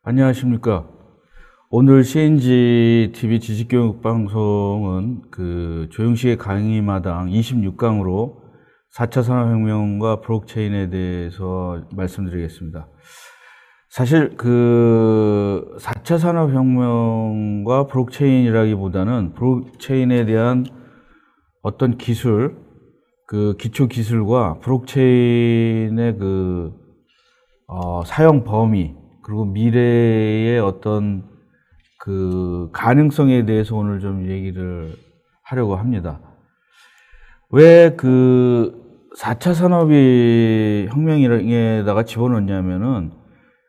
안녕하십니까. 오늘 CNG TV 지식교육 방송은 조영식의 강의마당 26강으로 4차 산업혁명과 블록체인에 대해서 말씀드리겠습니다. 사실 4차 산업혁명과 블록체인이라기보다는 블록체인에 대한 어떤 기술, 기초 기술과 블록체인의 사용 범위, 그리고 미래의 어떤 가능성에 대해서 오늘 좀 얘기를 하려고 합니다. 왜 4차 산업혁명에다가 집어넣냐면은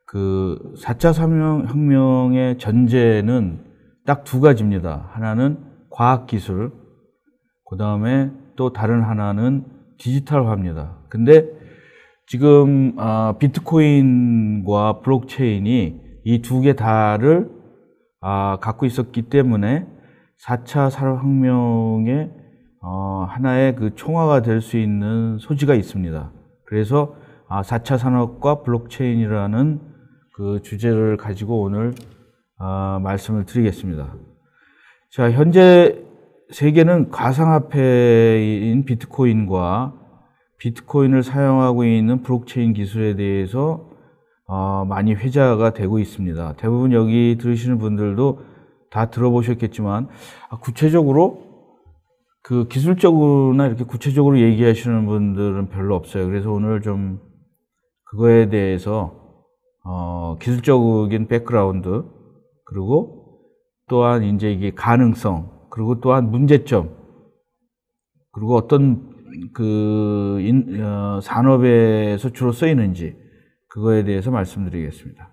4차 산업혁명의 전제는 딱 두 가지입니다. 하나는 과학기술, 그 다음에 또 다른 하나는 디지털화입니다. 근데 지금 비트코인과 블록체인이 이 두 개 다를 갖고 있었기 때문에 4차 산업혁명의 하나의 총화가 될 수 있는 소지가 있습니다. 그래서 4차 산업과 블록체인이라는 주제를 가지고 오늘 말씀을 드리겠습니다. 자, 현재 세계는 가상화폐인 비트코인과 비트코인을 사용하고 있는 블록체인 기술에 대해서 많이 회자가 되고 있습니다. 대부분 여기 들으시는 분들도 다 들어보셨겠지만 구체적으로 기술적으로나 이렇게 구체적으로 얘기하시는 분들은 별로 없어요. 그래서 오늘 좀 그거에 대해서 기술적인 백그라운드, 그리고 또한 이제 이게 가능성, 그리고 또한 문제점, 그리고 어떤 산업에서 주로 쓰이는지 그거에 대해서 말씀드리겠습니다.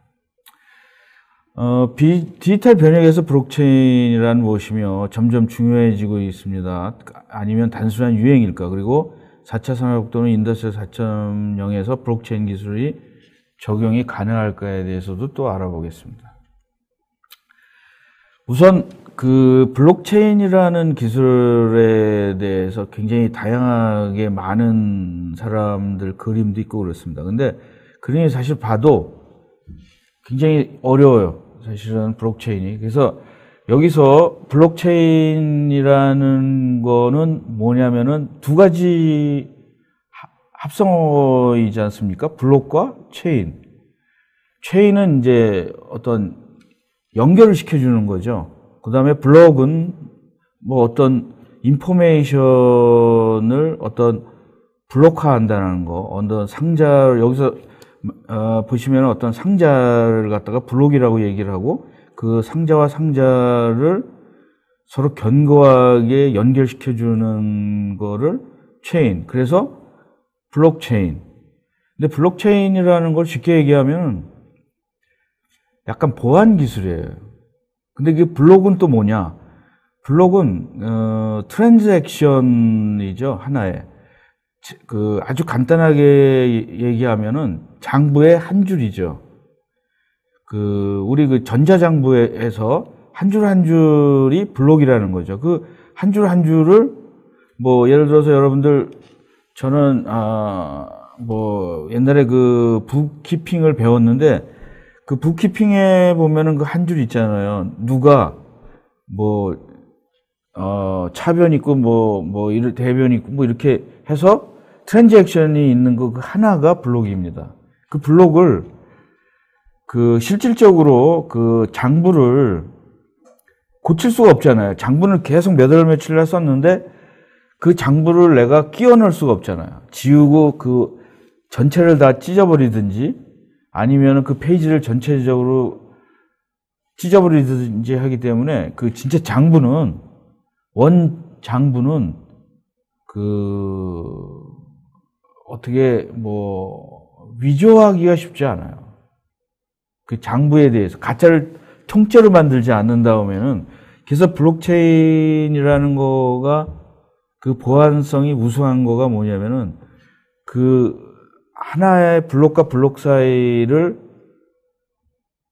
디지털 변혁에서 블록체인이란 무엇이며 점점 중요해지고 있습니다. 아니면 단순한 유행일까? 그리고 4차 산업 또는 인더스트리 4.0에서 블록체인 기술이 적용이 가능할까에 대해서도 또 알아보겠습니다. 우선 블록체인이라는 기술에 대해서 굉장히 다양하게 많은 사람들 그림도 있고 그렇습니다. 근데 그림이 사실 봐도 굉장히 어려워요. 사실은 블록체인이. 그래서 여기서 블록체인이라는 거는 뭐냐면은 두 가지 합성어이지 않습니까? 블록과 체인. 체인은 이제 어떤 연결을 시켜주는 거죠. 그 다음에 블록은 뭐 어떤 인포메이션을 어떤 블록화한다는 거, 어떤 상자를 여기서 보시면 어떤 상자를 갖다가 블록이라고 얘기를 하고 그 상자와 상자를 서로 견고하게 연결시켜주는 거를 체인. 그래서 블록체인. 근데 블록체인이라는 걸 쉽게 얘기하면 약간 보안 기술이에요. 근데 그 블록은 또 뭐냐? 블록은 트랜잭션이죠, 하나의. 아주 간단하게 얘기하면은 장부의 한 줄이죠. 우리 전자장부에서 한 줄 한 줄이 블록이라는 거죠. 한 줄 한 줄을 뭐 예를 들어서 여러분들 저는 옛날에 북키핑을 배웠는데 북키핑에 보면은 한 줄 있잖아요. 누가 차변 있고 대변 있고 이렇게 해서 트랜잭션이 있는 거 하나가 블록입니다. 그 블록을 실질적으로 장부를 고칠 수가 없잖아요. 장부는 계속 몇 월 며칠 날 썼는데 그 장부를 내가 끼워 넣을 수가 없잖아요. 지우고 전체를 다 찢어버리든지 아니면 그 페이지를 전체적으로 찢어버리든지 하기 때문에 진짜 장부는 장부는 어떻게 위조하기가 쉽지 않아요. 장부에 대해서 가짜를 통째로 만들지 않는다면은 그래서 블록체인이라는 거가 보안성이 우수한 거가 뭐냐면은 하나의 블록과 블록 사이를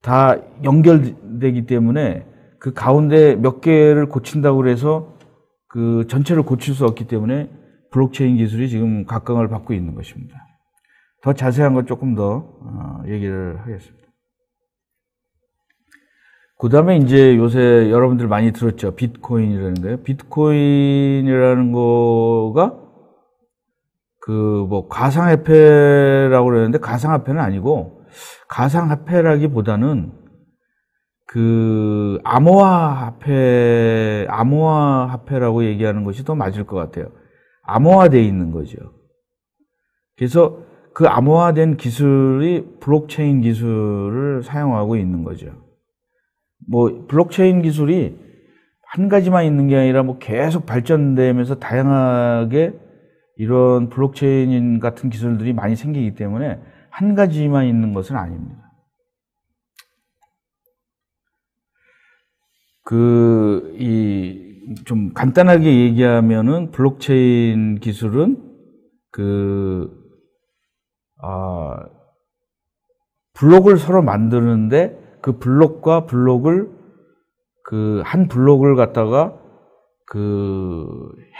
다 연결되기 때문에 가운데 몇 개를 고친다고 해서 전체를 고칠 수 없기 때문에 블록체인 기술이 지금 각광을 받고 있는 것입니다. 더 자세한 것 조금 더 얘기를 하겠습니다. 그 다음에 이제 요새 여러분들 많이 들었죠. 비트코인이라는 거예요. 비트코인이라는 거가 그 뭐 가상화폐라고 그러는데 가상화폐는 아니고 가상화폐라기보다는 그 암호화화폐라고 얘기하는 것이 더 맞을 것 같아요. 암호화되어 있는 거죠. 그래서 그 암호화된 기술이 블록체인 기술을 사용하고 있는 거죠. 뭐 블록체인 기술이 한 가지만 있는 게 아니라 뭐 계속 발전되면서 다양하게 이런 블록체인 같은 기술들이 많이 생기기 때문에 한 가지만 있는 것은 아닙니다. 좀 간단하게 얘기하면은 블록체인 기술은 블록을 서로 만드는데 그 블록과 블록을 한 블록을 갖다가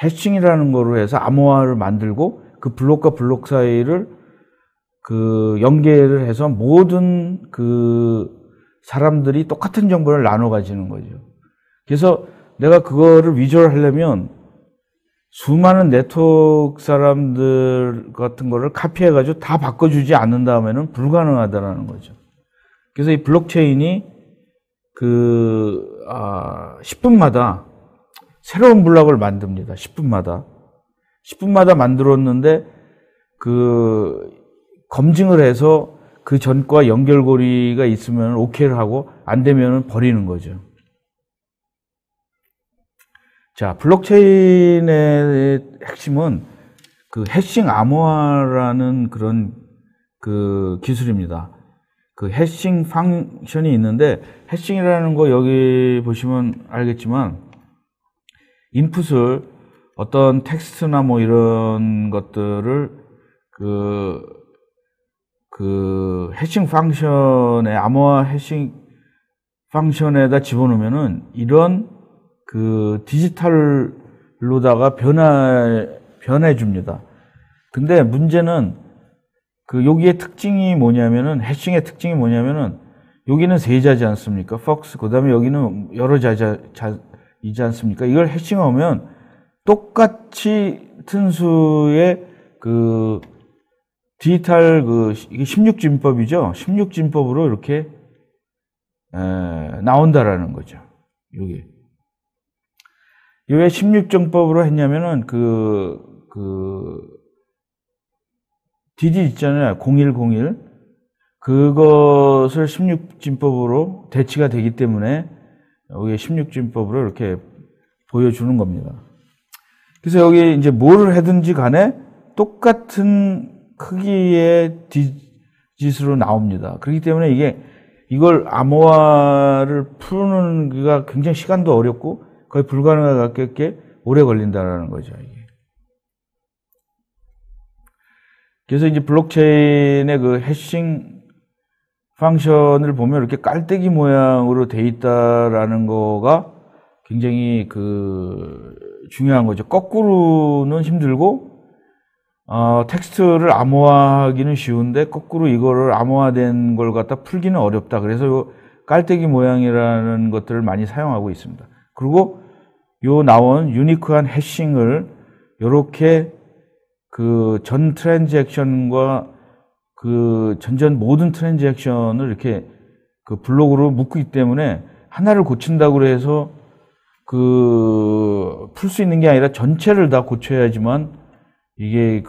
해싱이라는 거로 해서 암호화를 만들고 그 블록과 블록 사이를 연계를 해서 모든 사람들이 똑같은 정보를 나눠 가지는 거죠. 그래서 내가 그거를 비주얼 하려면 수많은 네트워크 사람들 같은 거를 카피해 가지고 다 바꿔주지 않는다면은 불가능하다라는 거죠. 그래서 이 블록체인이 10분마다 새로운 블록을 만듭니다. 10분마다 만들었는데 검증을 해서 그 전과 연결고리가 있으면 오케이를 하고 안 되면 버리는 거죠. 자, 블록체인의 핵심은 해싱 암호화라는 그런 기술입니다. 해싱 펑션이 있는데, 해싱이라는 거 여기 보시면 알겠지만, 인풋을 어떤 텍스트나 뭐 이런 것들을 해싱 펑션에, 암호화 해싱 펑션에다 집어넣으면은 이런 디지털로다가 변해줍니다. 근데 문제는 여기의 특징이 뭐냐면은, 해싱의 특징이 뭐냐면은, 여기는 세 자지 않습니까? 폭스, 그 다음에 여기는 여러 자이지 않습니까? 이걸 해싱하면 똑같이 튼수의 디지털 이게 16진법이죠? 16진법으로 이렇게 나온다라는 거죠. 이게 왜 16진법으로 했냐면은 DD 있잖아요. 0101. 그것을 16진법으로 대치가 되기 때문에 여기 16진법으로 이렇게 보여주는 겁니다. 그래서 여기 이제 뭐를 하든지 간에 똑같은 크기의 디짓으로 나옵니다. 그렇기 때문에 이걸 암호화를 푸는 게 굉장히 시간도 어렵고 거의 불가능하게 오래 걸린다는 거죠. 그래서 이제 블록체인의 해싱 펑션을 보면 이렇게 깔때기 모양으로 돼 있다라는 거가 굉장히 중요한 거죠. 거꾸로는 힘들고, 텍스트를 암호화하기는 쉬운데, 거꾸로 이거를 암호화된 걸 갖다 풀기는 어렵다. 그래서 요 깔때기 모양이라는 것들을 많이 사용하고 있습니다. 그리고 나온 유니크한 해싱을 요렇게 전 트랜잭션과 전전 모든 트랜잭션을 이렇게 블록으로 묶기 때문에 하나를 고친다고 해서 풀 수 있는 게 아니라 전체를 다 고쳐야지만 이게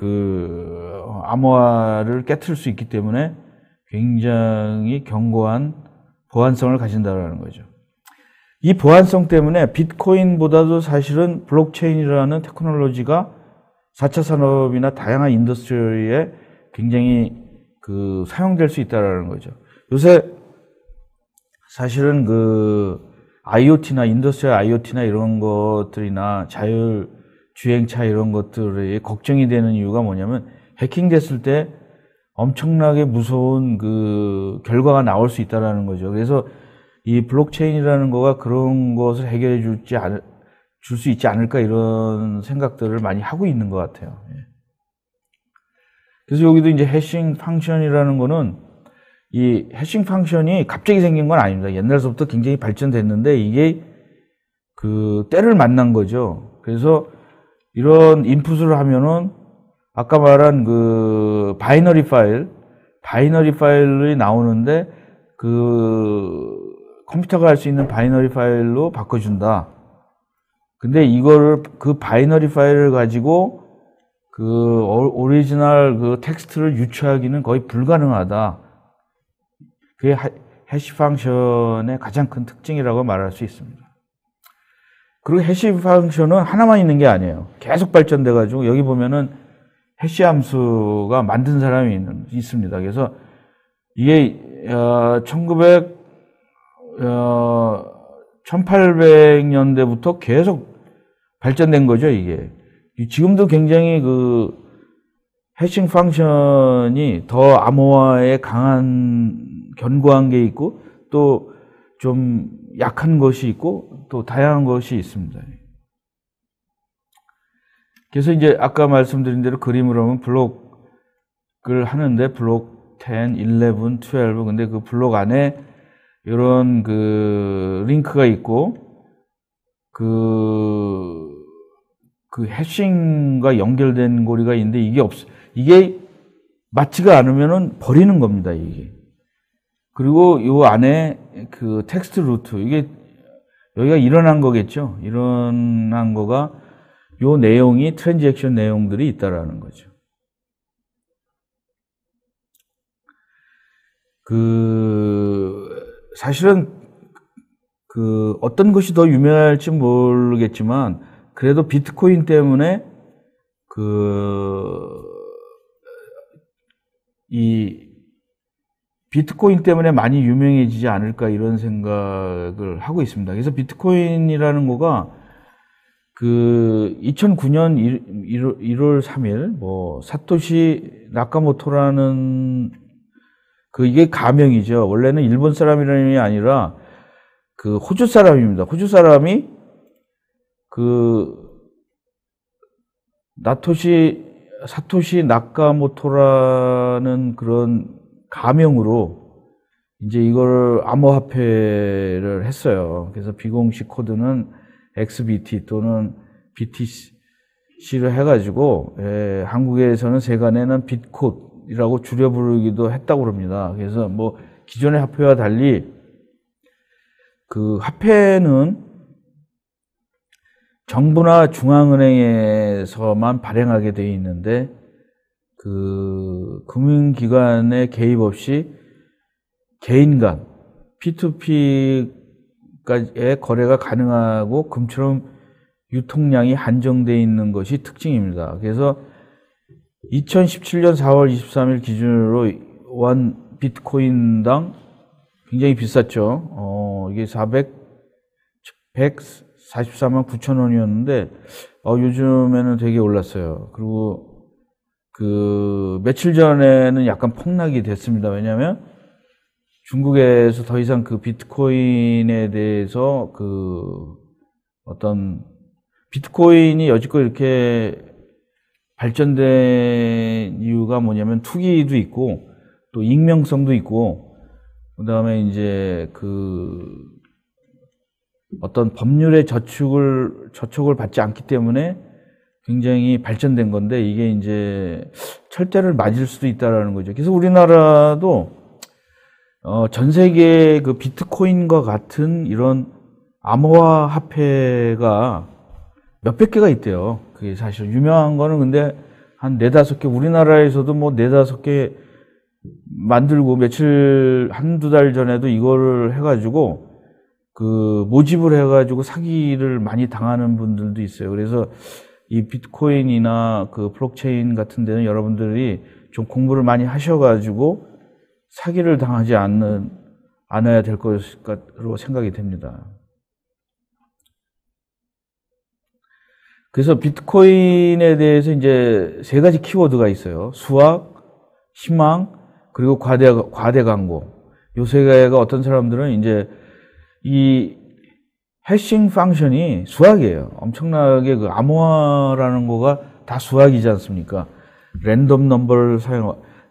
암호화를 깨트릴 수 있기 때문에 굉장히 견고한 보안성을 가진다는 거죠. 이 보안성 때문에 비트코인보다도 사실은 블록체인이라는 테크놀로지가 4차 산업이나 다양한 인더스트리에 굉장히 사용될 수 있다라는 거죠. 요새 사실은 IoT나 인더스트리얼 IoT나 이런 것들이나 자율주행차 이런 것들이 걱정이 되는 이유가 뭐냐면, 해킹됐을 때 엄청나게 무서운 결과가 나올 수 있다라는 거죠. 그래서 이 블록체인이라는 거가 그런 것을 해결해 줄 수 있지 않을까, 이런 생각들을 많이 하고 있는 것 같아요. 그래서 여기도 이제 해싱 펑션이라는 거는 이 해싱 펑션이 갑자기 생긴 건 아닙니다. 옛날서부터 굉장히 발전됐는데 이게 그 때를 만난 거죠. 그래서 이런 인풋을 하면은 아까 말한 그 바이너리 파일이 나오는데 그 컴퓨터가 할 수 있는 바이너리 파일로 바꿔준다. 근데 이거를 그 바이너리 파일을 가지고 그 오리지널 그 텍스트를 유추하기는 거의 불가능하다. 그게 해시 펑션의 가장 큰 특징이라고 말할 수 있습니다. 그리고 해시 펑션은 하나만 있는 게 아니에요. 계속 발전돼 가지고 여기 보면은 해시 함수가 만든 사람이 있습니다. 그래서 이게 1800년대부터 계속 발전된 거죠, 이게. 지금도 굉장히 그 해싱 펑션이 더 암호화에 견고한 게 있고 또 좀 약한 것이 있고 또 다양한 것이 있습니다. 그래서 이제 아까 말씀드린 대로 그림으로 하면 블록을 하는데 블록 10, 11, 12 근데 그 블록 안에 이런 그 링크가 있고 그 해싱과 연결된 고리가 있는데 이게 맞지가 않으면은 버리는 겁니다, 이게. 그리고 요 안에 그 텍스트 루트, 이게 여기가 일어난 거겠죠. 일어난 거가 요 내용이 트랜잭션 내용들이 있다라는 거죠. 사실은 어떤 것이 더 유명할지 모르겠지만 그래도 비트코인 때문에 비트코인 때문에 많이 유명해지지 않을까 이런 생각을 하고 있습니다. 그래서 비트코인이라는 거가 2009년 1월 3일 사토시 나카모토라는 이게 가명이죠. 원래는 일본 사람이라는 게 아니라 호주 사람입니다. 호주 사람이 사토시 나카모토라는 그런 가명으로 이제 이걸 암호화폐를 했어요. 그래서 비공식 코드는 XBT 또는 BTC를 해가지고 한국에서는 세간에는 빗코드라고 줄여 부르기도 했다고 그럽니다. 그래서 기존의 화폐와 달리 그 화폐는 정부나 중앙은행에서만 발행하게 되어 있는데 금융기관의 개입 없이 개인 간 P2P의 거래가 가능하고 금처럼 유통량이 한정되어 있는 것이 특징입니다. 그래서 2017년 4월 23일 기준으로 원 비트코인당 굉장히 비쌌죠. 이게 144만 9천 원이었는데 요즘에는 되게 올랐어요. 그리고 며칠 전에는 약간 폭락이 됐습니다. 왜냐하면 중국에서 더 이상 비트코인에 대해서 비트코인이 여지껏 이렇게 발전된 이유가 뭐냐면 투기도 있고 또 익명성도 있고 그다음에 이제 어떤 법률의 저촉을 받지 않기 때문에 굉장히 발전된 건데 이게 이제 철대를 맞을 수도 있다라는 거죠. 그래서 우리나라도 전 세계의 비트코인과 같은 이런 암호화 화폐가 몇백 개가 있대요. 그게 사실 유명한 거는 근데 한 4-5개, 우리나라에서도 4-5개 만들고 한두 달 전에도 이거를 해가지고 모집을 해가지고 사기를 많이 당하는 분들도 있어요. 그래서 이 비트코인이나 블록체인 같은 데는 여러분들이 좀 공부를 많이 하셔가지고 사기를 당하지 않아야 될 것으로 생각이 됩니다. 그래서 비트코인에 대해서 이제 3가지 키워드가 있어요. 수학, 희망, 그리고 과대 광고. 요 3개가 어떤 사람들은 이제 이 해싱 펑션이 수학이에요. 엄청나게 암호화라는 거가 다 수학이지 않습니까? 랜덤 넘버를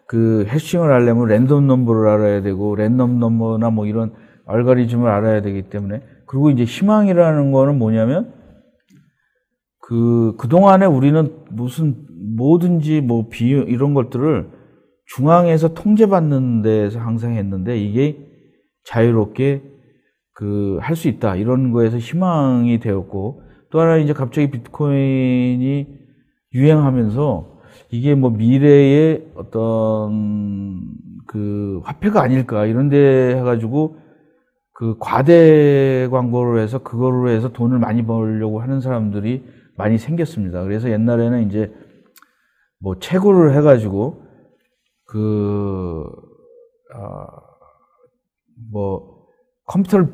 그 해싱을 하려면 랜덤 넘버를 알아야 되고 랜덤 넘버나 뭐 이런 알고리즘을 알아야 되기 때문에 그리고 이제 희망이라는 거는 뭐냐면 그동안에 우리는 무슨 뭐든지 뭐 이런 것들을 중앙에서 통제받는 데서 항상 했는데 이게 자유롭게 할 수 있다. 이런 거에서 희망이 되었고 또 하나 이제 갑자기 비트코인이 유행하면서 이게 뭐 미래의 어떤 화폐가 아닐까 이런 데 해가지고 과대 광고를 해서 그거로 해서 돈을 많이 벌려고 하는 사람들이 많이 생겼습니다. 그래서 옛날에는 이제 뭐 채굴을 해가지고 컴퓨터를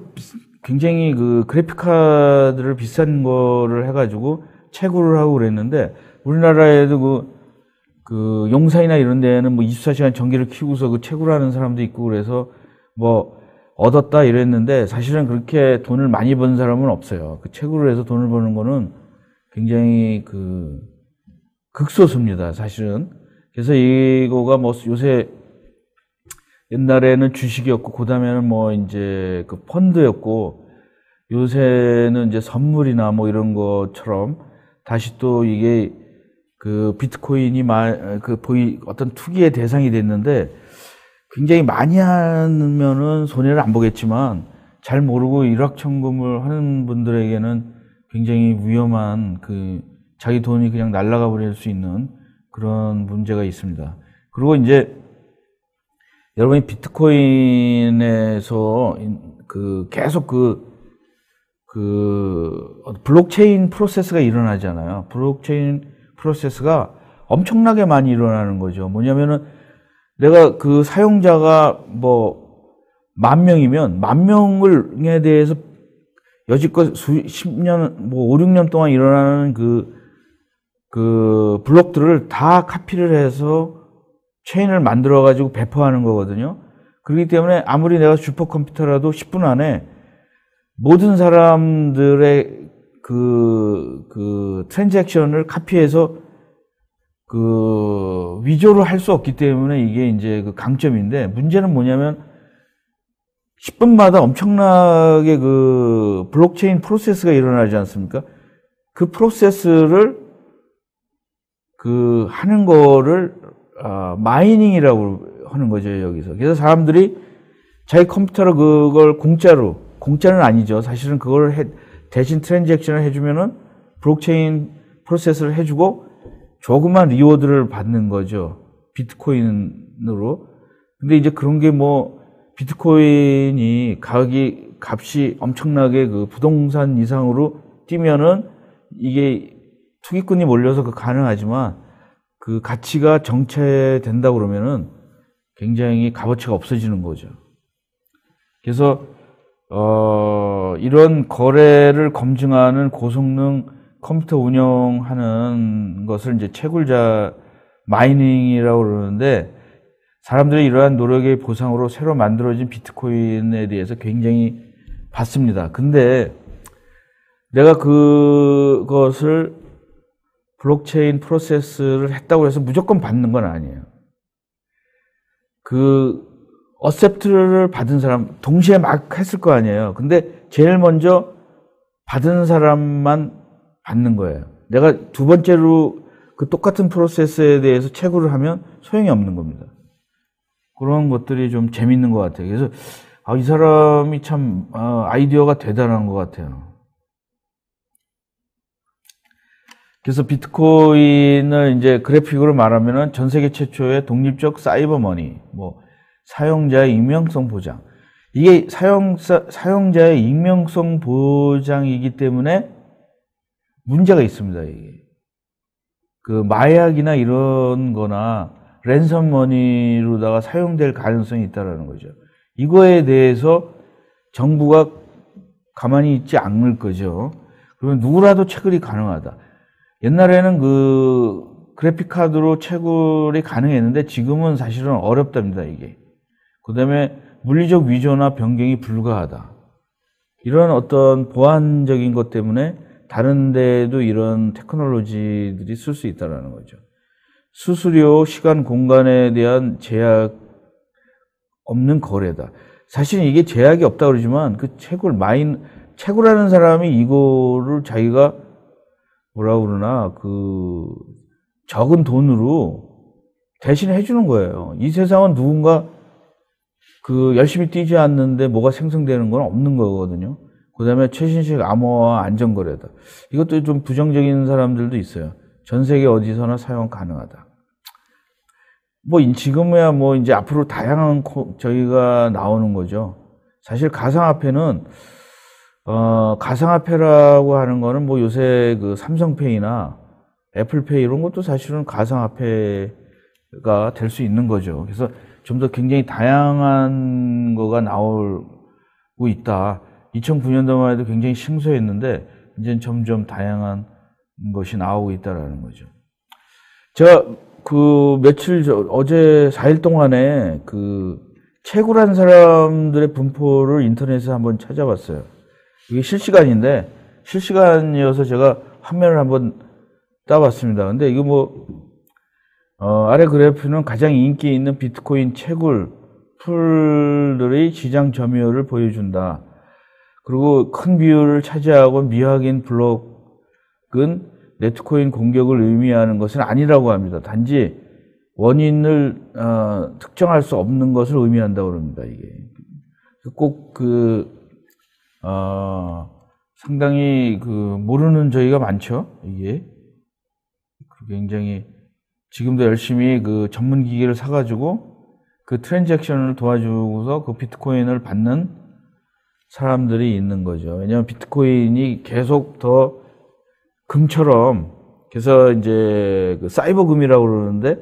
굉장히 그래픽 카드를 비싼 거를 해가지고 채굴을 하고 그랬는데 우리나라에도 용산이나 이런 데는 뭐 24시간 전기를 켜고서 채굴하는 사람도 있고 그래서 뭐 얻었다 이랬는데 사실은 그렇게 돈을 많이 번 사람은 없어요. 채굴을 해서 돈을 버는 거는 굉장히 극소수입니다, 사실은. 그래서 이거가 뭐 요새 옛날에는 주식이었고, 그 다음에는 뭐 이제 펀드였고, 요새는 이제 선물이나 뭐 이런 것처럼 다시 또 이게 비트코인이 어떤 투기의 대상이 됐는데 굉장히 많이 하면은 손해를 안 보겠지만 잘 모르고 일확천금을 하는 분들에게는 굉장히 위험한 자기 돈이 그냥 날아가 버릴 수 있는 그런 문제가 있습니다. 그리고 이제 여러분이 비트코인에서 계속 블록체인 프로세스가 일어나잖아요. 블록체인 프로세스가 엄청나게 많이 일어나는 거죠. 뭐냐면은 내가 사용자가 뭐 10,000명이면 10,000명에 대해서 여지껏 수십 년, 뭐 5, 6년 동안 일어나는 블록들을 다 카피를 해서 체인을 만들어가지고 배포하는 거거든요. 그렇기 때문에 아무리 내가 슈퍼컴퓨터라도 10분 안에 모든 사람들의 트랜잭션을 카피해서 위조를 할 수 없기 때문에 이게 이제 강점인데 문제는 뭐냐면 10분마다 엄청나게 블록체인 프로세스가 일어나지 않습니까? 그 프로세스를 하는 거를 마이닝이라고 하는 거죠, 여기서. 그래서 사람들이 자기 컴퓨터로 그걸 공짜는 아니죠. 사실은 그걸 대신 트랜잭션을 해주면은 블록체인 프로세스를 해주고 조그만 리워드를 받는 거죠. 비트코인으로. 근데 이제 그런 게 비트코인이 값이 엄청나게 부동산 이상으로 뛰면은 이게 투기꾼이 몰려서 가능하지만 가치가 정체된다 그러면은 굉장히 값어치가 없어지는 거죠. 그래서 이런 거래를 검증하는 고성능 컴퓨터 운영하는 것을 이제 채굴자 마이닝이라고 그러는데 사람들이 이러한 노력의 보상으로 새로 만들어진 비트코인에 대해서 굉장히 받습니다. 근데 내가 그것을 블록체인 프로세스를 했다고 해서 무조건 받는 건 아니에요. 어셉트를 받은 사람, 동시에 막 했을 거 아니에요. 근데 제일 먼저 받은 사람만 받는 거예요. 내가 두 번째로 똑같은 프로세스에 대해서 채굴을 하면 소용이 없는 겁니다. 그런 것들이 좀 재밌는 것 같아요. 그래서, 이 사람이 참, 아이디어가 대단한 것 같아요. 그래서 비트코인을 이제 그래픽으로 말하면은 전 세계 최초의 독립적 사이버 머니, 사용자의 익명성 보장. 이게 사용자의 익명성 보장이기 때문에 문제가 있습니다, 이게. 마약이나 이런 거나 랜섬머니로다가 사용될 가능성이 있다는 거죠. 이거에 대해서 정부가 가만히 있지 않을 거죠. 그러면 누구라도 채굴이 가능하다. 옛날에는 그래픽카드로 채굴이 가능했는데 지금은 사실은 어렵답니다, 이게. 그 다음에 물리적 위조나 변경이 불가하다. 이런 어떤 보안적인 것 때문에 다른 데도 이런 테크놀로지들이 쓸 수 있다는 거죠. 수수료, 시간, 공간에 대한 제약 없는 거래다. 사실 이게 제약이 없다 그러지만 그 채굴하는 사람이 이거를 자기가 뭐라 그러나 적은 돈으로 대신 해주는 거예요. 이 세상은 누군가 열심히 뛰지 않는데 뭐가 생성되는 건 없는 거거든요. 그 다음에 최신식 암호화 안전거래다. 이것도 좀 부정적인 사람들도 있어요. 전 세계 어디서나 사용 가능하다. 지금이야 이제 앞으로 다양한 저희가 나오는 거죠. 사실 가상화폐는, 가상화폐라고 하는 거는 요새 삼성페이나 애플페이 이런 것도 사실은 가상화폐가 될 수 있는 거죠. 그래서 좀 더 굉장히 다양한 거가 나오고 있다. 2009년도만 해도 굉장히 생소했는데, 이제 점점 다양한 것이 나오고 있다라는 거죠. 제가 어제 4일 동안에 채굴한 사람들의 분포를 인터넷에 한번 찾아봤어요. 이게 실시간이어서 제가 화면을 한번 따봤습니다. 근데 이거 아래 그래프는 가장 인기 있는 비트코인 채굴 풀들의 시장 점유율을 보여준다. 그리고 큰 비율을 차지하고 미확인 블록은 네트코인 공격을 의미하는 것은 아니라고 합니다. 단지 원인을 특정할 수 없는 것을 의미한다고 합니다. 이게 꼭 상당히 모르는 저희가 많죠. 이게 굉장히 지금도 열심히 전문 기기를 사가지고 트랜잭션을 도와주고서 비트코인을 받는 사람들이 있는 거죠. 왜냐하면 비트코인이 계속 더 금처럼, 그래서 이제 사이버 금이라고 그러는데,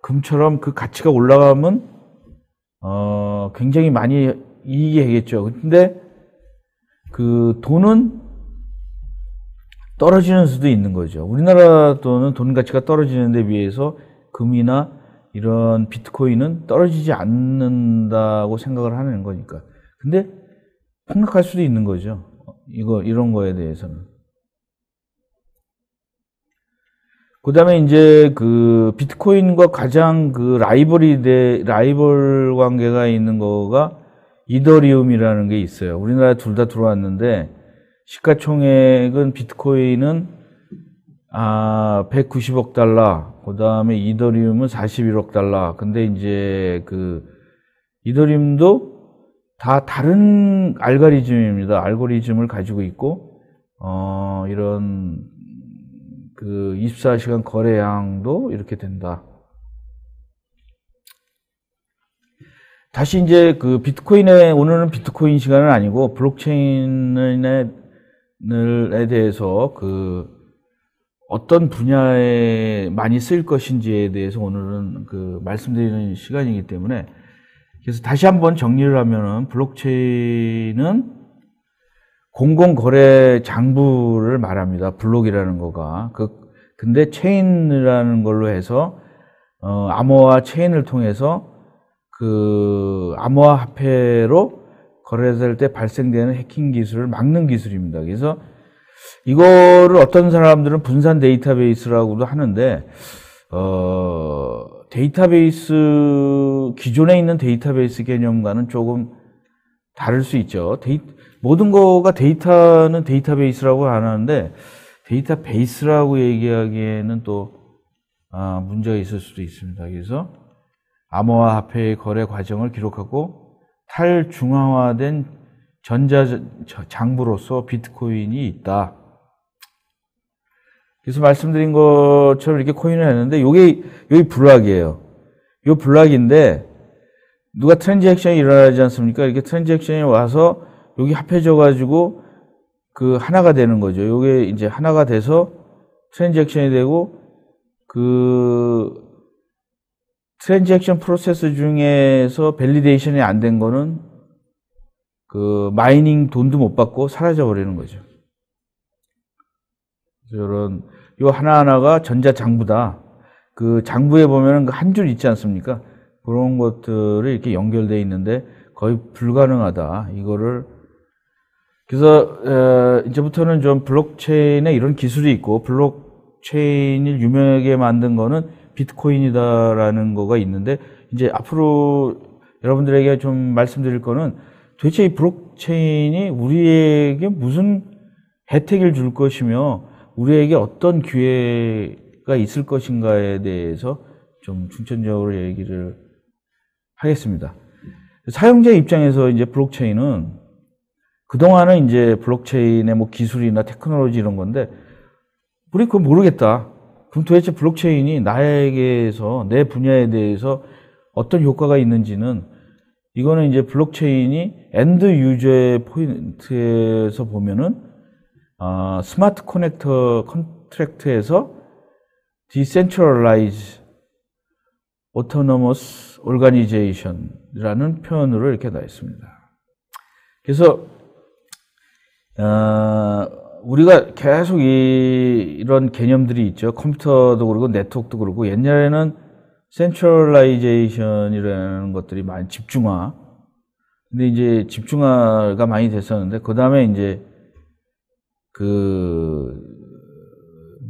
금처럼 가치가 올라가면 굉장히 많이 이익이 되겠죠. 근데 돈은 떨어지는 수도 있는 거죠. 우리나라 돈 가치가 떨어지는 데 비해서 금이나 이런 비트코인은 떨어지지 않는다고 생각을 하는 거니까. 근데 폭락할 수도 있는 거죠. 이런 거에 대해서는. 그 다음에 이제 비트코인과 가장 라이벌 관계가 있는 거가 이더리움이라는 게 있어요. 우리나라에 둘 다 들어왔는데, 시가총액은 비트코인은 190억 달러, 그 다음에 이더리움은 41억 달러. 근데 이제 이더리움도 다 다른 알고리즘을 가지고 있고, 이런 24시간 거래량도 이렇게 된다. 다시 이제 오늘은 비트코인 시간은 아니고 블록체인에 대해서 어떤 분야에 많이 쓰일 것인지에 대해서 오늘은 말씀드리는 시간이기 때문에, 그래서 다시 한번 정리를 하면은 블록체인은 공공거래 장부를 말합니다. 블록이라는 거가. 근데 체인이라는 걸로 해서, 암호화 체인을 통해서 암호화 화폐로 거래될 때 발생되는 해킹 기술을 막는 기술입니다. 그래서 이거를 어떤 사람들은 분산 데이터베이스라고도 하는데, 기존에 있는 데이터베이스 개념과는 조금 다를 수 있죠. 모든 거가 데이터는 데이터베이스라고 안 하는데, 데이터베이스라고 얘기하기에는 또, 문제가 있을 수도 있습니다. 그래서, 암호화 화폐의 거래 과정을 기록하고 탈중앙화된 전자장부로서 비트코인이 있다. 그래서 말씀드린 것처럼 이렇게 코인을 했는데, 여기 블락이에요. 요 블락인데, 누가 트랜잭션이 일어나지 않습니까? 이렇게 트랜잭션이 와서 여기 합해져가지고 하나가 되는 거죠. 요게 이제 하나가 돼서 트랜잭션이 되고, 트랜잭션 프로세스 중에서 밸리데이션이 안 된 거는 마이닝 돈도 못 받고 사라져 버리는 거죠. 이런 요 하나하나가 전자장부다. 장부에 보면은 한 줄 있지 않습니까? 그런 것들이 이렇게 연결되어 있는데 거의 불가능하다. 그래서 이제부터는 좀 블록체인에 이런 기술이 있고, 블록체인을 유명하게 만든 거는 비트코인이다라는 거가 있는데, 이제 앞으로 여러분들에게 좀 말씀드릴 거는 도대체 이 블록체인이 우리에게 무슨 혜택을 줄 것이며 우리에게 어떤 기회가 있을 것인가에 대해서 좀 중점적으로 얘기를 하겠습니다. 사용자 입장에서 이제 블록체인은 그동안은 이제 블록체인의 뭐 기술이나 테크놀로지 이런 건데, 우리 그거 모르겠다. 그럼 도대체 블록체인이 나에게서, 내 분야에 대해서 어떤 효과가 있는지는, 이거는 이제 블록체인이 엔드 유저의 포인트에서 보면은, 스마트 커넥터 컨트랙트에서 Decentralized Autonomous Organization이라는 표현으로 이렇게 나와 있습니다. 그래서 우리가 계속 이런 개념들이 있죠. 컴퓨터도 그렇고 네트워크도 그렇고, 옛날에는 센트럴라이제이션이라는 것들이 많이 집중화. 근데 이제 집중화가 많이 됐었는데, 그 다음에 이제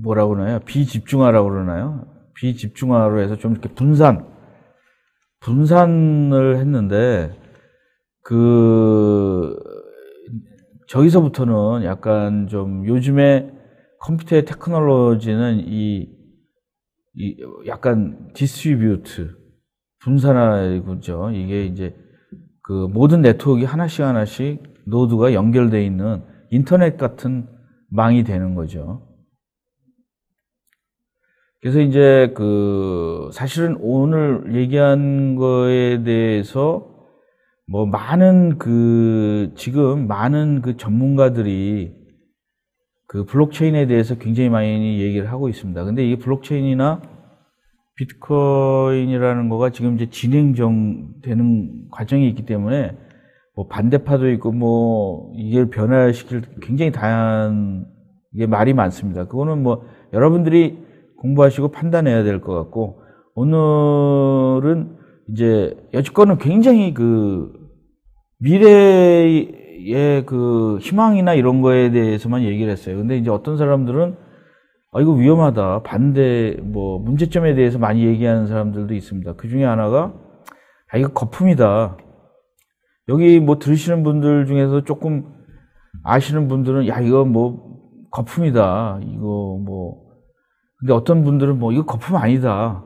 뭐라고 그러나요? 비집중화라고 그러나요? 비집중화로 해서 좀 이렇게 분산을 했는데, 저기서부터는 약간 좀 요즘에 컴퓨터의 테크놀로지는 약간 디스트리뷰트, 분산화이죠. 이게 이제 그 모든 네트워크가 하나씩 노드가 연결되어 있는 인터넷 같은 망이 되는 거죠. 그래서 이제 사실은 오늘 얘기한 거에 대해서 뭐 지금 많은 전문가들이 블록체인에 대해서 굉장히 많이 얘기를 하고 있습니다. 근데 이게 블록체인이나 비트코인이라는 거가 지금 이제 되는 과정이 있기 때문에 뭐 반대파도 있고 뭐 이걸 변화시킬 굉장히 다양한 게 말이 많습니다. 그거는 뭐 여러분들이 공부하시고 판단해야 될 것 같고, 오늘은 이제 여지껏은 굉장히 미래의 희망이나 이런 거에 대해서만 얘기를 했어요. 근데 이제 어떤 사람들은 이거 위험하다, 문제점에 대해서 많이 얘기하는 사람들도 있습니다. 그 중에 하나가 이거 거품이다. 여기 뭐 들으시는 분들 중에서 조금 아시는 분들은 이거 거품이다. 근데 어떤 분들은 이거 거품 아니다.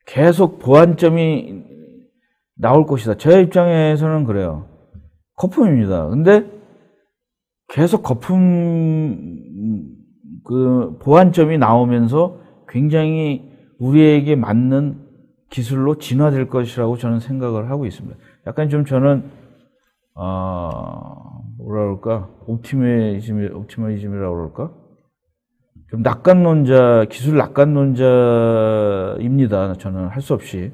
계속 보완점이 나올 것이다. 제 입장에서는 그래요. 거품입니다. 근데 계속 보완점이 나오면서 굉장히 우리에게 맞는 기술로 진화될 것이라고 저는 생각을 하고 있습니다. 약간 좀 저는, 옵티미즘이라고 그럴까? 좀 기술 낙관론자입니다. 저는 할 수 없이.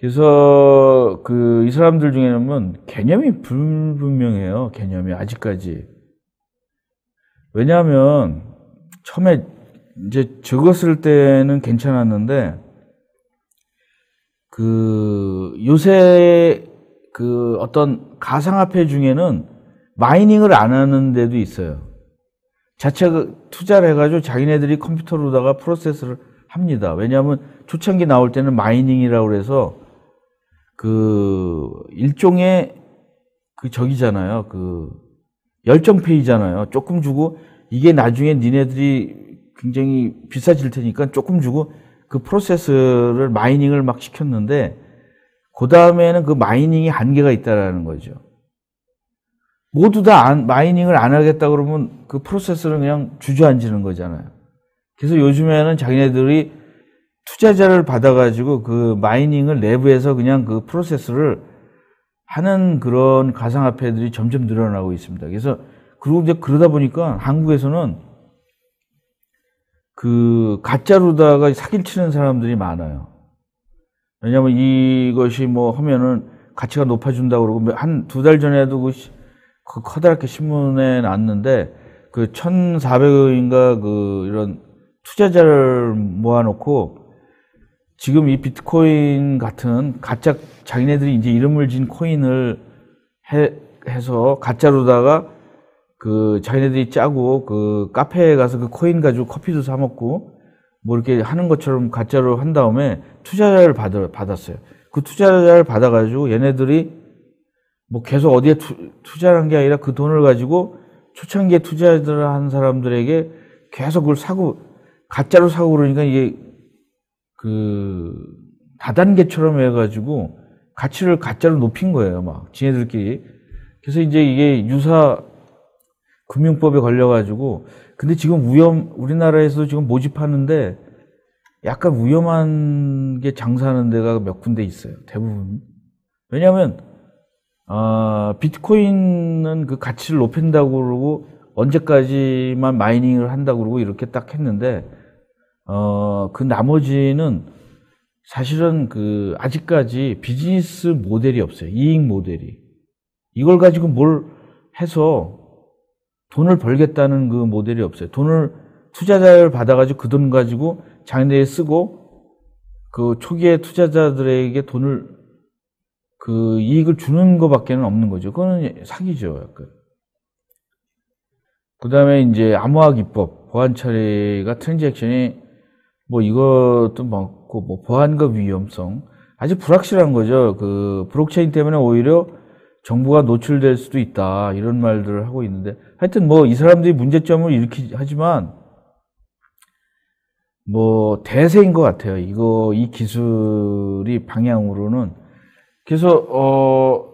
그래서 이 사람들 중에는 개념이 불분명해요. 개념이 아직까지. 왜냐하면 처음에 이제 적었을 때는 괜찮았는데, 요새 어떤 가상화폐 중에는 마이닝을 안 하는 데도 있어요. 자체 투자를 해가지고 자기네들이 컴퓨터로다가 프로세스를 합니다. 왜냐하면 초창기 나올 때는 마이닝이라고 해서 일종의 저기잖아요. 열정페이잖아요. 조금 주고, 이게 나중에 니네들이 굉장히 비싸질 테니까 조금 주고 프로세스를 마이닝을 막 시켰는데, 그 다음에는 마이닝이 한계가 있다라는 거죠. 모두 다 마이닝을 안 하겠다 그러면 프로세스는 그냥 주저앉는 거잖아요. 그래서 요즘에는 자기네들이 투자자를 받아가지고 마이닝을 내부에서 그냥 프로세스를 하는 그런 가상화폐들이 점점 늘어나고 있습니다. 그래서 그리고 이제 그러다 보니까 한국에서는 가짜로다가 사기를 치는 사람들이 많아요. 왜냐면 이것이 하면은 가치가 높아진다고 그러고, 한 2달 전에도 커다랗게 신문에 났는데, 1,400억인가 이런 투자자를 모아놓고, 지금 이 비트코인 같은 가짜, 자기네들이 이제 이름을 진 코인을 해서 가짜로다가 자기네들이 짜고 카페에 가서 코인 가지고 커피도 사 먹고, 뭐 이렇게 하는 것처럼 가짜로 한 다음에 투자자를 받았어요. 그 투자자를 받아가지고 얘네들이 뭐 계속 어디에 투자를 한 게 아니라 그 돈을 가지고 초창기에 투자를 한 사람들에게 계속 그걸 사고, 가짜로 사고 그러니까 이게 그 다단계처럼 해가지고 가치를 가짜로 높인 거예요. 막 지네들끼리. 그래서 이제 이게 유사 금융법에 걸려가지고, 근데 지금 우리나라에서 지금 모집하는데 약간 위험한 게 장사하는 데가 몇 군데 있어요. 대부분. 왜냐하면 비트코인은 그 가치를 높인다고 그러고 언제까지만 마이닝을 한다고 그러고 이렇게 딱 했는데 그 나머지는 사실은 그 아직까지 비즈니스 모델이 없어요. 이익 모델이. 이걸 가지고 뭘 해서 돈을 벌겠다는 그 모델이 없어요. 투자자를 받아가지고 그 돈 가지고 자기네들이 쓰고 그 초기에 투자자들에게 돈을 그 이익을 주는 것밖에는 없는 거죠. 그거는 사기죠, 약간. 그 다음에 이제 암호화 기법, 보안 처리가 트랜잭션이 뭐 이것도 많고 뭐 보안과 위험성 아주 불확실한 거죠. 그 블록체인 때문에 오히려 정보가 노출될 수도 있다 이런 말들을 하고 있는데 하여튼 뭐 이 사람들이 문제점을 일으키지 하지만 뭐 대세인 것 같아요. 이 기술이 방향으로는. 그래서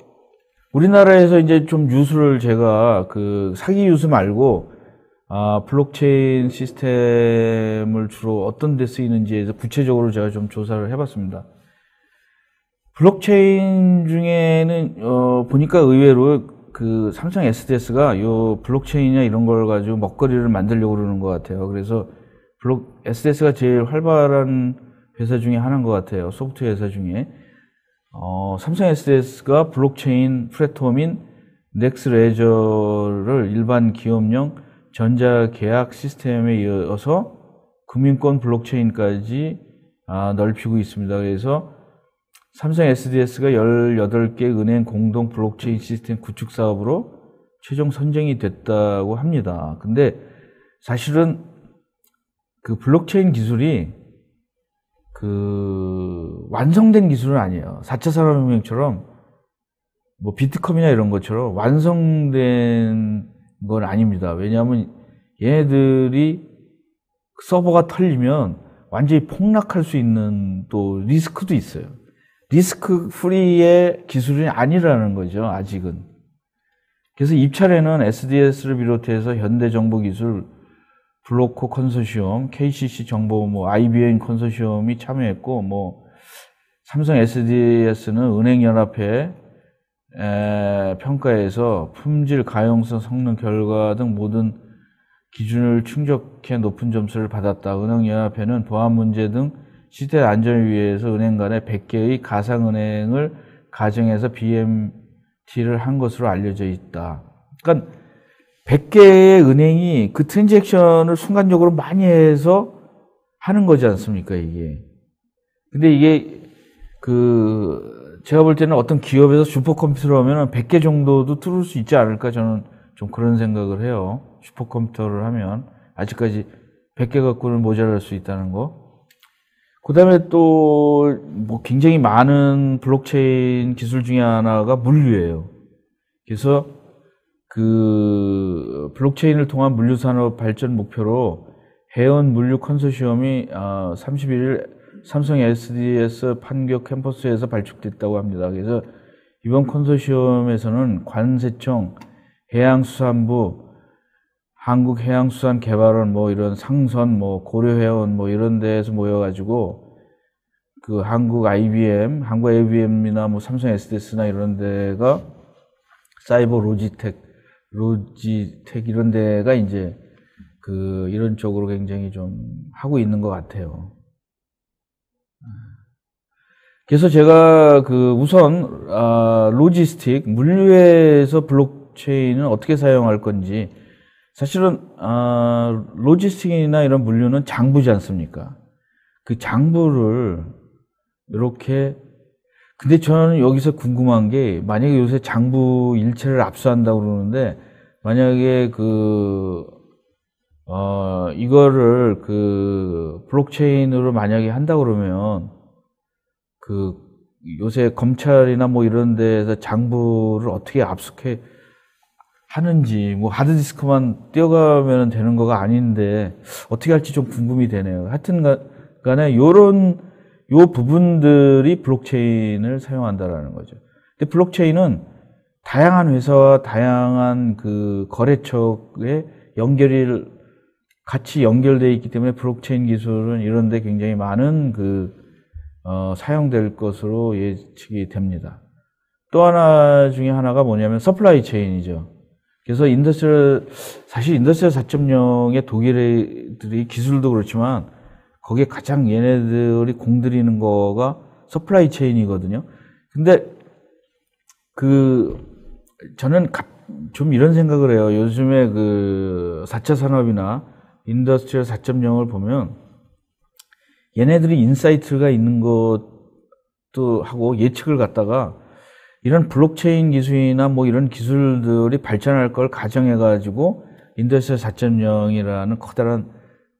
우리나라에서 이제 좀 유수를 제가 그 사기 유수 말고 블록체인 시스템을 주로 어떤 데 쓰이는지에 대해서 구체적으로 제가 좀 조사를 해봤습니다. 블록체인 중에는 보니까 의외로 그 삼성 SDS가 요 블록체인이나 이런 걸 가지고 먹거리를 만들려고 그러는 것 같아요. 그래서 SDS가 제일 활발한 회사 중에 하나인 것 같아요. 소프트웨어 회사 중에. 삼성 SDS가 블록체인 플랫폼인 넥스레저를 일반 기업용 전자계약 시스템에 이어서 금융권 블록체인까지 넓히고 있습니다. 그래서 삼성 SDS가 18개 은행 공동 블록체인 시스템 구축 사업으로 최종 선정이 됐다고 합니다. 근데 사실은 그 블록체인 기술이 그 완성된 기술은 아니에요. 4차 산업혁명처럼 뭐 비트컴이나 이런 것처럼 완성된 건 아닙니다. 왜냐하면 얘네들이 서버가 털리면 완전히 폭락할 수 있는 또 리스크도 있어요. 리스크 프리의 기술이 아니라는 거죠, 아직은. 그래서 입찰에는 SDS를 비롯해서 현대정보기술, 블로코 컨소시엄, KCC 정보, 뭐 IBM 컨소시엄이 참여했고, 뭐 삼성 SDS는 은행연합회 평가에서 품질, 가용성, 성능, 결과 등 모든 기준을 충족해 높은 점수를 받았다. 은행연합회는 보안 문제 등 시스템 안전을 위해서 은행 간에 100개의 가상은행을 가정해서 BMT를 한 것으로 알려져 있다. 그러니까 100개의 은행이 그 트랜잭션을 순간적으로 많이 해서 하는 거지 않습니까, 이게. 근데 이게 제가 볼 때는 어떤 기업에서 슈퍼컴퓨터를 하면 100개 정도도 뚫을 수 있지 않을까, 저는 좀 그런 생각을 해요. 슈퍼컴퓨터를 하면 아직까지 100개 갖고는 모자랄 수 있다는 거. 그 다음에 또 뭐 굉장히 많은 블록체인 기술 중에 하나가 물류예요. 그래서 그 블록체인을 통한 물류산업 발전 목표로 해운 물류 컨소시엄이 31일 삼성 SDS 판교 캠퍼스에서 발족됐다고 합니다. 그래서 이번 컨소시엄에서는 관세청, 해양수산부, 한국해양수산개발원, 뭐 이런 상선, 뭐 고려해원, 뭐 이런 데에서 모여가지고 그 한국 IBM이나 뭐 삼성 SDS나 이런 데가 사이버 로지텍 이런 데가 이제 그 이런 쪽으로 굉장히 좀 하고 있는 것 같아요. 그래서 제가 그 우선 로지스틱 물류에서 블록체인은 어떻게 사용할 건지, 사실은 로지스틱이나 이런 물류는 장부지 않습니까? 그 장부를 이렇게, 근데 저는 여기서 궁금한 게, 만약에 요새 장부 일체를 압수한다고 그러는데, 만약에 이거를 그 블록체인으로 만약에 한다 그러면 그 요새 검찰이나 뭐 이런 데서 장부를 어떻게 압수해 하는지, 뭐 하드디스크만 띄어가면 되는 거가 아닌데 어떻게 할지 좀 궁금이 되네요. 하여튼 간에 요 부분들이 블록체인을 사용한다라는 거죠. 근데 블록체인은 다양한 회사와 다양한 그 거래처에 같이 연결되어 있기 때문에 블록체인 기술은 이런 데 굉장히 많은 사용될 것으로 예측이 됩니다. 또 하나 중에 하나가 뭐냐면 서플라이 체인이죠. 그래서 사실 인더스트리얼 4.0의 독일들이 기술도 그렇지만 거기에 가장 얘네들이 공들이는 거가 서플라이 체인이거든요. 근데 저는 좀 이런 생각을 해요. 요즘에 4차 산업이나 인더스트리얼 4.0을 보면 얘네들이 인사이트가 있는 것도 하고 예측을 갖다가 이런 블록체인 기술이나 뭐 이런 기술들이 발전할 걸 가정해가지고 인더스트리얼 4.0이라는 커다란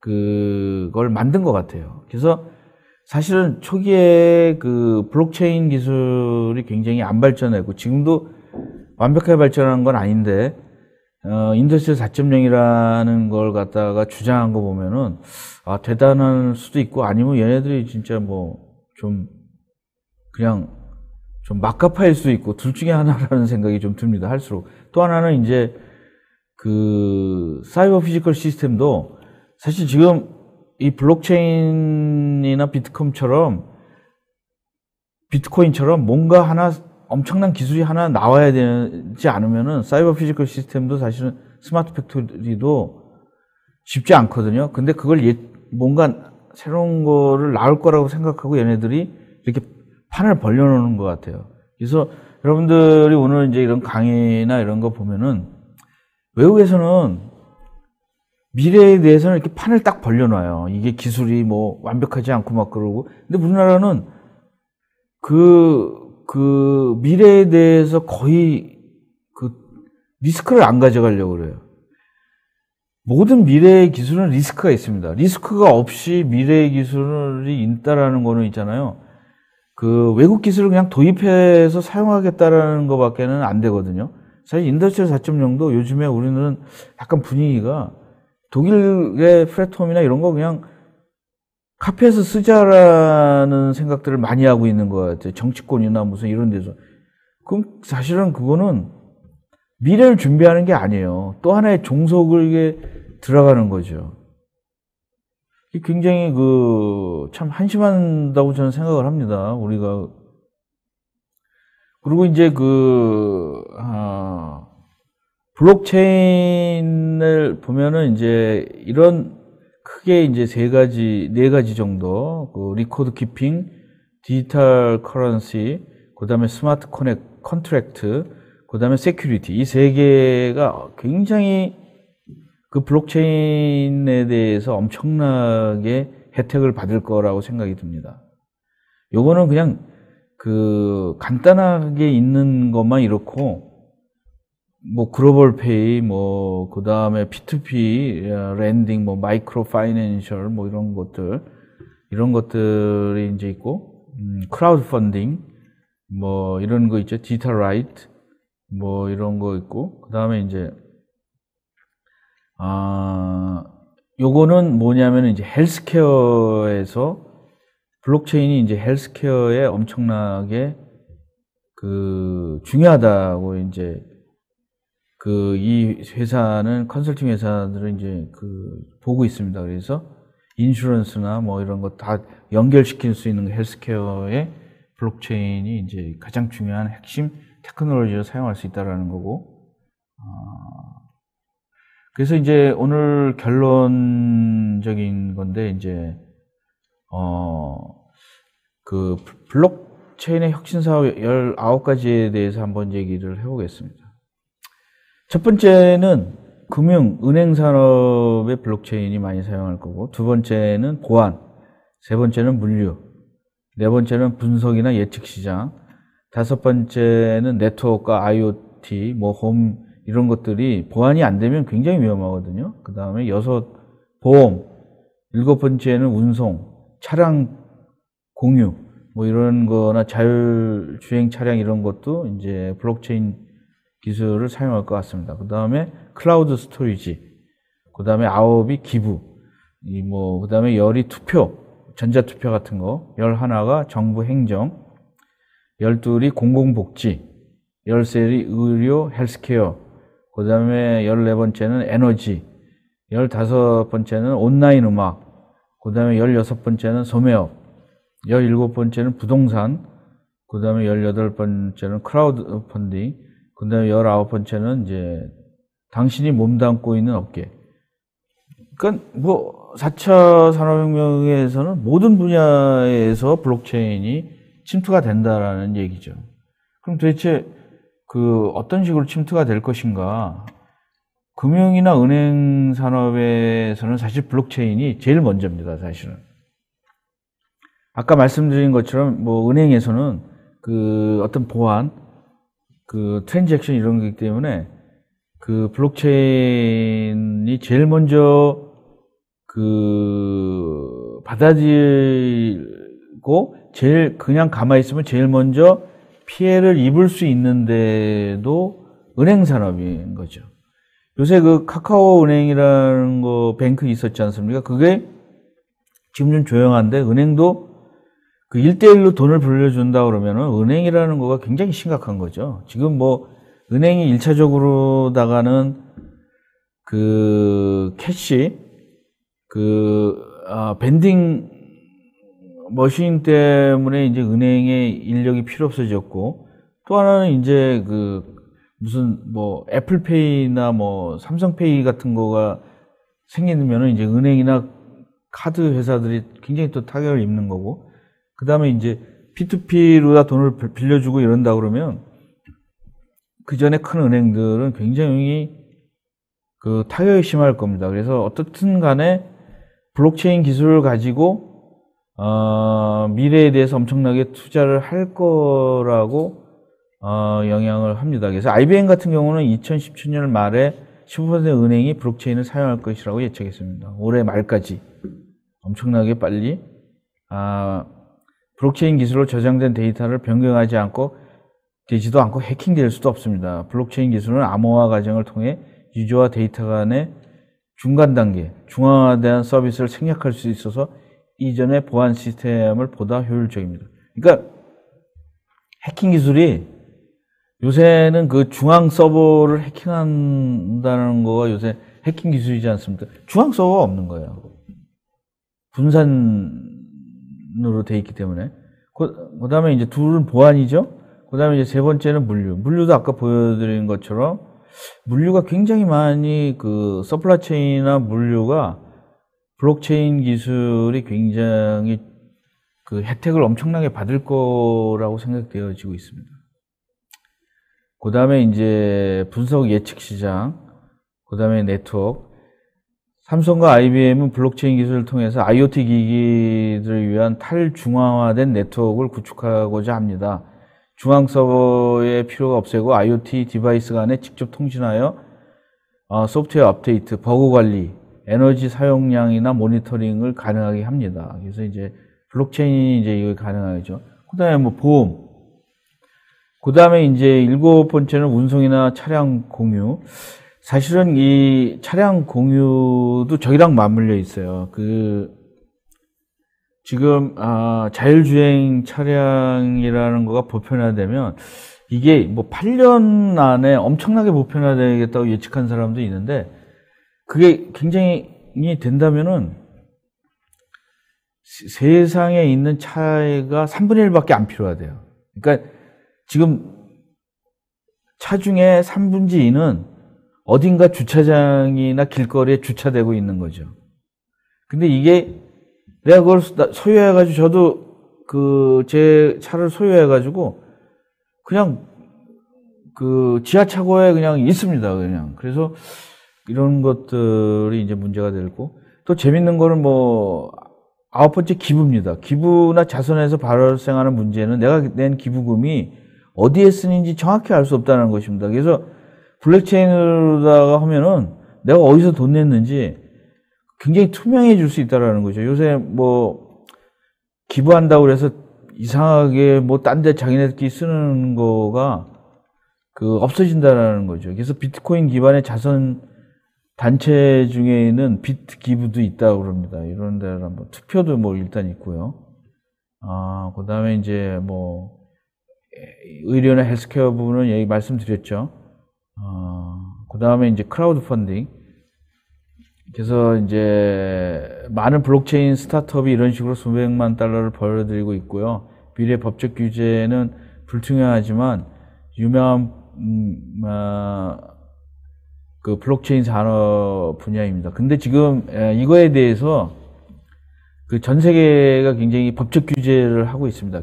그걸 만든 것 같아요. 그래서 사실은 초기에 블록체인 기술이 굉장히 안 발전했고 지금도 완벽하게 발전한 건 아닌데 인더스트리얼 4.0이라는 걸 갖다가 주장한 거 보면은 대단할 수도 있고 아니면 얘네들이 진짜 그냥 좀 막가파일 수도 있고 둘 중에 하나라는 생각이 좀 듭니다. 할수록 또 하나는 이제 사이버 피지컬 시스템도 사실 지금 이 블록체인이나 비트코인처럼 뭔가 하나 엄청난 기술이 하나 나와야 되지 않으면은 사이버 피지컬 시스템도 사실은 스마트 팩토리도 쉽지 않거든요. 근데 그걸 뭔가 새로운 거를 나올 거라고 생각하고 얘네들이 이렇게 판을 벌려놓는 것 같아요. 그래서 여러분들이 오늘 이제 이런 강의나 이런 거 보면은 외국에서는 미래에 대해서는 이렇게 판을 딱 벌려놔요. 이게 기술이 뭐 완벽하지 않고 막 그러고. 근데 우리나라는 미래에 대해서 거의 리스크를 안 가져가려고 그래요. 모든 미래의 기술은 리스크가 있습니다. 리스크가 없이 미래의 기술이 있다라는 거는 있잖아요. 외국 기술을 그냥 도입해서 사용하겠다라는 것밖에는 안 되거든요. 사실 인더스트리얼 4.0도 요즘에 우리는 약간 분위기가 독일의 플랫폼이나 이런 거 그냥 카피해서 쓰자라는 생각들을 많이 하고 있는 것 같아요. 정치권이나 무슨 이런 데서. 그럼 사실은 그거는 미래를 준비하는 게 아니에요. 또 하나의 종속에 들어가는 거죠. 굉장히 참 한심하다고 저는 생각을 합니다. 우리가. 그리고 이제 블록체인을 보면은 이제 이런 크게 이제 네 가지 정도, 리코드 키핑, 디지털 커런시, 그 다음에 스마트 컨트랙트, 그 다음에 세큐리티. 이 세 개가 굉장히 블록체인에 대해서 엄청나게 혜택을 받을 거라고 생각이 듭니다. 요거는 그냥 간단하게 있는 것만 이렇고, 뭐 글로벌 페이, 뭐 그다음에 P2P 랜딩, 뭐 마이크로 파이낸셜, 뭐 이런 것들이 이제 있고, 크라우드 펀딩, 뭐 이런 거 있죠. 디지털 라이트, 뭐 이런 거 있고, 그다음에 이제 요거는 뭐냐면 이제 헬스케어에서 블록체인이 이제 헬스케어에 엄청나게 중요하다고 이제 이 회사는 컨설팅 회사들은 이제 보고 있습니다. 그래서 인슈런스나 뭐 이런 거 다 연결시킬 수 있는 헬스케어에 블록체인이 이제 가장 중요한 핵심 테크놀로지로 사용할 수 있다라는 거고. 그래서 이제 오늘 결론적인 건데 이제 블록체인의 혁신 사업 19가지에 대해서 한번 얘기를 해보겠습니다. 첫 번째는 은행 산업의 블록체인이 많이 사용할 거고, 두 번째는 보안, 세 번째는 물류, 네 번째는 분석이나 예측 시장, 다섯 번째는 네트워크와 IoT, 뭐 홈 이런 것들이 보안이 안 되면 굉장히 위험하거든요. 그 다음에 보험, 일곱 번째는 운송, 차량 공유, 뭐 이런 거나 자율주행 차량 이런 것도 이제 블록체인 기술을 사용할 것 같습니다. 그 다음에 클라우드 스토리지, 그 다음에 아홉이 기부, 그 다음에 열이 투표, 전자투표 같은 거, 11가 정부 행정, 12이 공공복지, 13이 의료 헬스케어, 그 다음에 14번째는 에너지, 15번째는 온라인 음악, 그 다음에 16번째는 소매업, 17번째는 부동산, 그 다음에 18번째는 크라우드 펀딩, 그 다음에 19번째는 이제 당신이 몸담고 있는 업계. 그러니까 4차 산업혁명에서는 모든 분야에서 블록체인이 침투가 된다라는 얘기죠. 그럼 도대체 어떤 식으로 침투가 될 것인가? 금융이나 은행 산업에서는 사실 블록체인이 제일 먼저입니다, 사실은. 아까 말씀드린 것처럼 은행에서는 어떤 보안, 트랜잭션 이런 거기 때문에 블록체인이 제일 먼저 받아들이고 그냥 가만히 있으면 제일 먼저 피해를 입을 수 있는데도 은행 산업인 거죠. 요새 카카오 은행이라는 뱅크 있었지 않습니까? 그게 지금 좀 조용한데 은행도 1대1로 돈을 불려준다 그러면은 은행이라는 거가 굉장히 심각한 거죠. 지금 은행이 1차적으로 나가는 캐시, 밴딩 머신 때문에 이제 은행의 인력이 필요 없어졌고, 또 하나는 이제 무슨 애플페이나 삼성페이 같은 거가 생기면은 이제 은행이나 카드 회사들이 굉장히 또 타격을 입는 거고, 그 다음에 이제 P2P로 돈을 빌려주고 이런다 그러면 그 전에 큰 은행들은 굉장히 타격이 심할 겁니다. 그래서 어떻든 간에 블록체인 기술을 가지고 미래에 대해서 엄청나게 투자를 할 거라고 영향을 합니다. 그래서 IBM 같은 경우는 2017년 말에 15% 은행이 블록체인을 사용할 것이라고 예측했습니다. 올해 말까지 엄청나게 빨리 블록체인 기술로 저장된 데이터를 변경하지 않고 되지도 않고 해킹될 수도 없습니다. 블록체인 기술은 암호화 과정을 통해 유저와 데이터 간의 중간 단계, 중앙화된 서비스를 생략할 수 있어서 이전의 보안 시스템을 보다 효율적입니다. 그러니까 해킹 기술이 요새는 중앙 서버를 해킹한다는 거가 요새 해킹 기술이지 않습니까? 중앙 서버가 없는 거예요. 분산으로 돼 있기 때문에. 그 다음에 이제 둘은 보안이죠. 그 다음에 이제 세 번째는 물류. 물류도 아까 보여드린 것처럼 물류가 굉장히 많이 서플라이 체인이나 물류가 블록체인 기술이 굉장히 혜택을 엄청나게 받을 거라고 생각되어지고 있습니다. 그 다음에 이제 분석 예측 시장, 그 다음에 네트워크. 삼성과 IBM은 블록체인 기술을 통해서 IoT 기기들을 위한 탈중앙화된 네트워크를 구축하고자 합니다. 중앙 서버의 필요가 없애고 IoT 디바이스 간에 직접 통신하여 소프트웨어 업데이트, 버그 관리, 에너지 사용량이나 모니터링을 가능하게 합니다. 그래서 이제 블록체인이 이제 이거 가능하죠. 그 다음에 보험. 그 다음에 이제 7번째는 운송이나 차량 공유. 사실은 이 차량 공유도 저기랑 맞물려 있어요. 지금 자율주행 차량이라는 거가 보편화되면 이게 8년 안에 엄청나게 보편화되겠다고 예측한 사람도 있는데, 그게 굉장히 된다면은 세상에 있는 차가 3분의 1밖에 안 필요하대요. 그러니까 지금 차 중에 3분의 2는 어딘가 주차장이나 길거리에 주차되고 있는 거죠. 근데 이게 내가 그걸 소유해가지고 저도 제 차를 소유해가지고 그냥 지하차고에 그냥 있습니다. 그냥. 그래서 이런 것들이 이제 문제가 되고, 또 재밌는 거는 9번째 기부입니다. 기부나 자선에서 발생하는 문제는 내가 낸 기부금이 어디에 쓰는지 정확히 알 수 없다는 것입니다. 그래서 블록체인으로다가 하면은 내가 어디서 돈 냈는지 굉장히 투명해질 수 있다라는 거죠. 요새 뭐 기부한다고 그래서 이상하게 뭐 딴 데 자기네들끼리 쓰는 거가 없어진다라는 거죠. 그래서 비트코인 기반의 자선 단체 중에는 비트 기부도 있다고 그럽니다. 이런 데는 뭐 투표도 뭐 일단 있고요. 그 다음에 이제 뭐 의료나 헬스케어 부분은 얘기 말씀드렸죠. 그 다음에 이제 크라우드 펀딩. 그래서 이제 많은 블록체인 스타트업이 이런 식으로 수백만 달러를 벌어들이고 있고요. 미래 법적 규제는 불투명하지만 유명한 그 블록체인 산업 분야입니다. 근데 지금 이거에 대해서 그 전 세계가 굉장히 법적 규제를 하고 있습니다.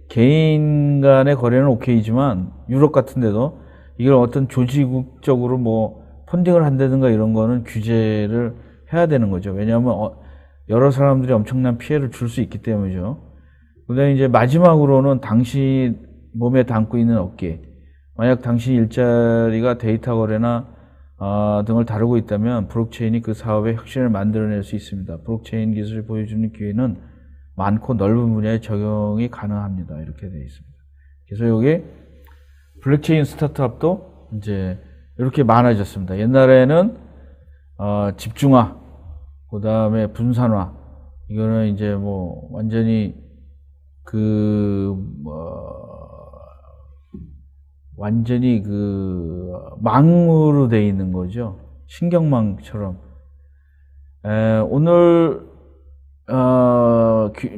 개인 간의 거래는 오케이지만 유럽 같은 데도 이걸 어떤 조직적으로 뭐 펀딩을 한다든가 이런 거는 규제를 해야 되는 거죠. 왜냐하면 여러 사람들이 엄청난 피해를 줄 수 있기 때문이죠. 그다음에 이제 마지막으로는 당신 몸에 담고 있는 어깨. 만약 당신 일자리가 데이터 거래나 등을 다루고 있다면 블록체인이 그 사업의 혁신을 만들어낼 수 있습니다. 블록체인 기술이 보여주는 기회는 많고 넓은 분야에 적용이 가능합니다. 이렇게 되어 있습니다. 그래서 여기 블록체인 스타트업도 이제 이렇게 많아졌습니다. 옛날에는 집중화, 그 다음에 분산화, 이거는 이제 뭐 완전히 완전히 망으로 돼 있는 거죠. 신경망처럼. 오늘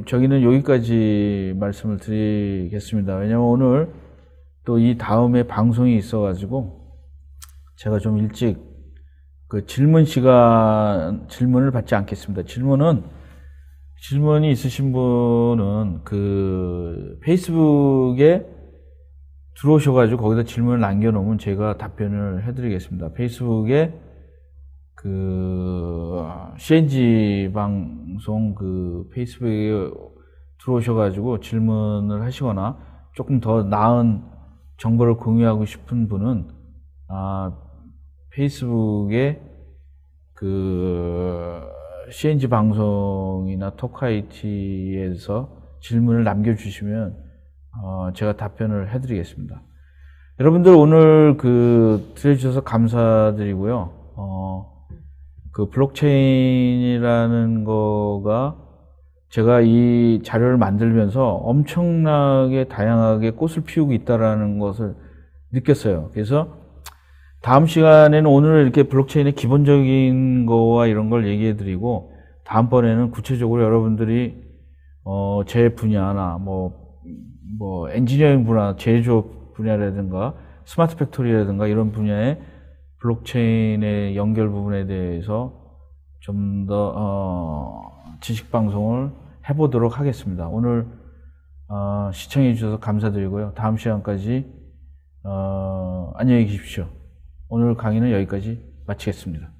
저기는 여기까지 말씀을 드리겠습니다. 왜냐면 오늘 또 이 다음에 방송이 있어가지고 제가 좀 일찍 질문을 받지 않겠습니다. 질문이 있으신 분은 페이스북에 들어오셔가지고 거기다 질문을 남겨놓으면 제가 답변을 해드리겠습니다. 페이스북에 CNG 방송 페이스북에 들어오셔가지고 질문을 하시거나 조금 더 나은 정보를 공유하고 싶은 분은 페이스북에 CNG 방송이나 토크IT에서 질문을 남겨주시면 제가 답변을 해드리겠습니다. 여러분들 오늘 들어주셔서 감사드리고요. 블록체인이라는 거가 제가 이 자료를 만들면서 엄청나게 다양하게 꽃을 피우고 있다라는 것을 느꼈어요. 그래서 다음 시간에는 오늘 이렇게 블록체인의 기본적인 거와 이런 걸 얘기해 드리고, 다음번에는 구체적으로 여러분들이 제 분야나 뭐 엔지니어링 분야, 제조업 분야라든가 스마트 팩토리라든가 이런 분야의 블록체인의 연결 부분에 대해서 좀 더 지식 방송을 해보도록 하겠습니다. 오늘 시청해 주셔서 감사드리고요. 다음 시간까지 안녕히 계십시오. 오늘 강의는 여기까지 마치겠습니다.